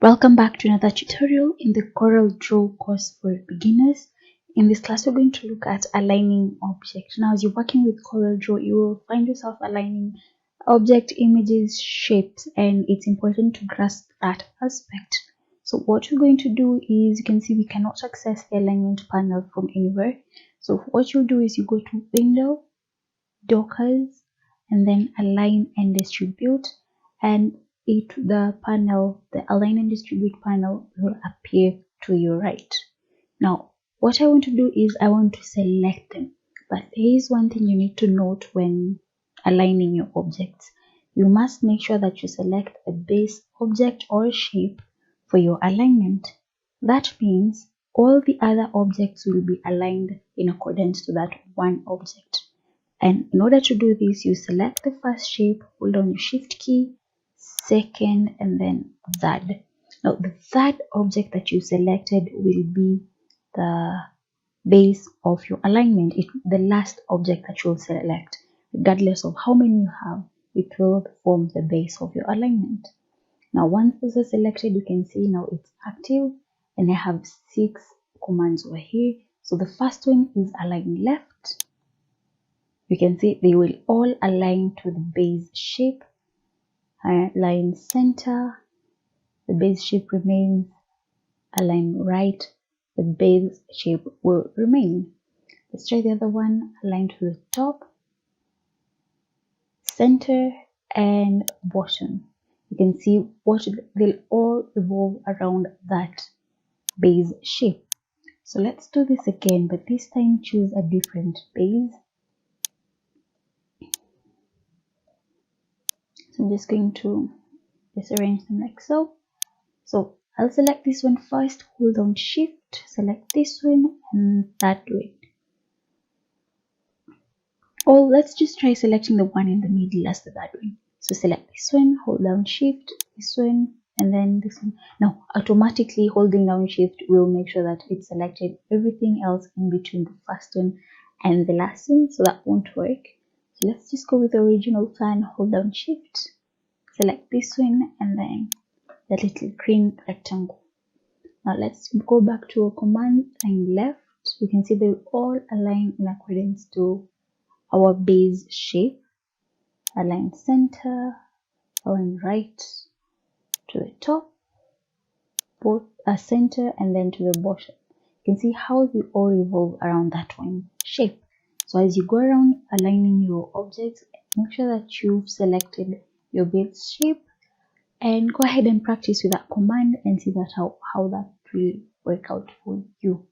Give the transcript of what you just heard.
Welcome back to another tutorial in the CorelDRAW course for beginners. In this class, we're going to look at aligning objects. Now, as you're working with CorelDRAW, you will find yourself aligning object, images, shapes, and it's important to grasp that aspect. So what we're going to do is, you can see we cannot access the alignment panel from anywhere. So what you'll do is you go to Window, Dockers, and then Align and Distribute, and the align and distribute panel will appear to your right. Now, what I want to do is I want to select them, but there is one thing you need to note when aligning your objects. You must make sure that you select a base object or shape for your alignment. That means all the other objects will be aligned in accordance to that one object. And in order to do this, you select the first shape, hold down your shift key, second, and then third. Now the third object that you selected will be the base of your alignment. The last object that you will select, regardless of how many you have, it will form the base of your alignment. Now once this is selected, you can see now it's active, and I have 6 commands over here. So the first one is align left. You can see they will all align to the base shape. Align center, the base shape remains. Align right, the base shape will remain. Let's try the other one. Align to the top, center, and bottom. You can see they'll all revolve around that base shape. So let's do this again, but this time choose a different base. So I'm just going to disarrange them like so. So I'll select this one first, hold down shift, select this one and that way. Or let's just try selecting the one in the middle as the third one. So select this one, hold down shift, this one, and then this one. Now automatically holding down shift will make sure that it's selected everything else in between the first one and the last one, so that won't work. So let's just go with the original plan, hold down shift, select this one, and then the little green rectangle. Now let's go back to our command and left. You can see they all align in accordance to our base shape. Align center, align right to the top, both center, and then to the bottom. You can see how they all revolve around that one shape. So as you go around aligning your objects, make sure that you've selected your base shape, and go ahead and practice with that command and see that how that will work out for you.